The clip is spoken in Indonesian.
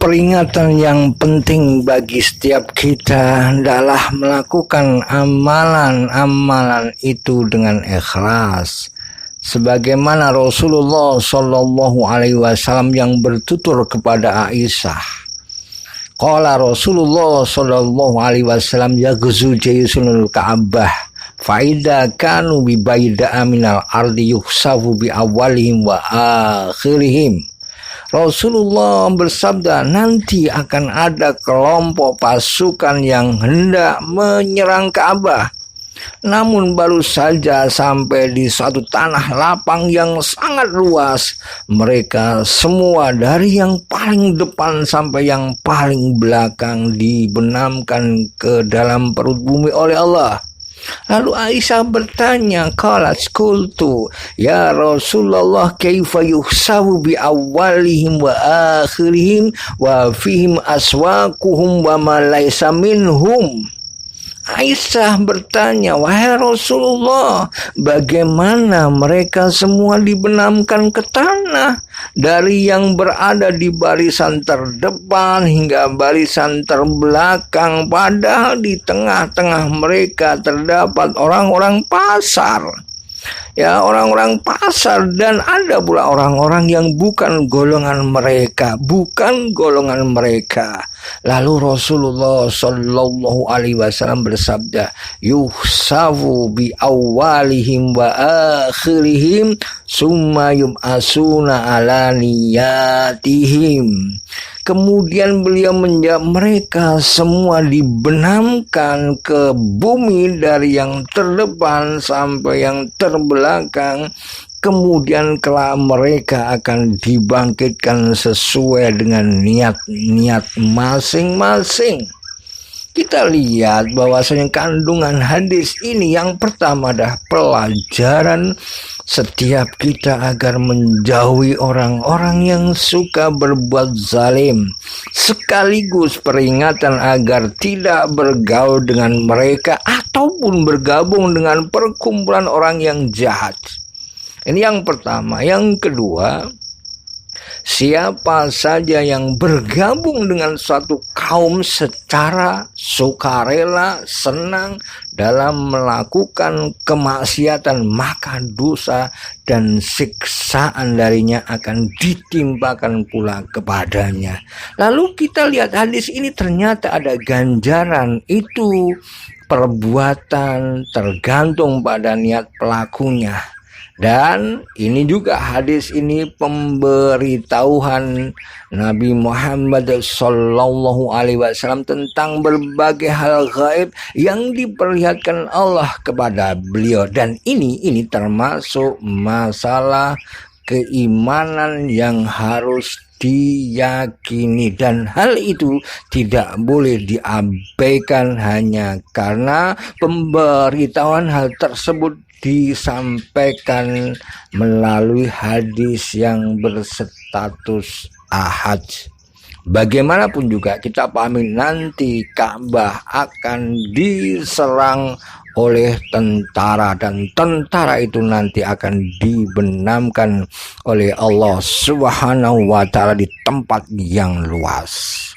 peringatan yang penting bagi setiap kita adalah melakukan amalan-amalan itu dengan ikhlas. Sebagaimana Rasulullah Shallallahu Alaihi Wasallam yang bertutur kepada Aisyah. Qala Rasulullah Shallallahu Alaihi Wasallam yaghzu jaysunul Ka'bah. Faida kanu bi baida minal ardi yuksafu bi awalihim wa akhirihim. Rasulullah bersabda, nanti akan ada kelompok pasukan yang hendak menyerang Ka'bah. Namun baru saja sampai di suatu tanah lapang yang sangat luas, mereka semua dari yang paling depan sampai yang paling belakang dibenamkan ke dalam perut bumi oleh Allah. Lalu Aisyah bertanya, qalat qultu ya Rasulullah kaifa yuhsabu bi awwalihim wa akhirihim wa fihim aswaquhum wa ma laysa minhum. Aisyah bertanya, wahai Rasulullah, bagaimana mereka semua dibenamkan ke tanah, dari yang berada di barisan terdepan hingga barisan terbelakang, padahal di tengah-tengah mereka terdapat orang-orang pasar. Ya, orang-orang pasar, dan ada pula orang-orang yang bukan golongan mereka. Lalu Rasulullah Shallallahu Alaihi Wasallam bersabda, yuhsafu bi awalihim wa akhirihim summa yub'asuna ala niyatihim. Kemudian beliau menjawab, mereka semua dibenamkan ke bumi dari yang terdepan sampai yang terbelakang. Kemudian kelak mereka akan dibangkitkan sesuai dengan niat-niat masing-masing. Kita lihat bahwasanya kandungan hadis ini yang pertama adalah pelajaran setiap kita agar menjauhi orang-orang yang suka berbuat zalim, sekaligus peringatan agar tidak bergaul dengan mereka ataupun bergabung dengan perkumpulan orang yang jahat. Ini yang pertama. Yang kedua, siapa saja yang bergabung dengan suatu kaum secara sukarela, senang dalam melakukan kemaksiatan, maka dosa dan siksaan darinya akan ditimpakan pula kepadanya. Lalu kita lihat hadis ini, ternyata ada ganjaran itu perbuatan tergantung pada niat pelakunya. Dan ini juga hadis ini pemberitahuan Nabi Muhammad Sallallahu Alaihi Wasallam tentang berbagai hal gaib yang diperlihatkan Allah kepada beliau. Dan ini termasuk masalah keimanan yang harus diyakini, dan hal itu tidak boleh diabaikan hanya karena pemberitahuan hal tersebut disampaikan melalui hadis yang berstatus ahad. Bagaimanapun juga kita pahami nanti Ka'bah akan diserang oleh tentara, dan tentara itu nanti akan dibenamkan oleh Allah Subhanahu wa Ta'ala di tempat yang luas.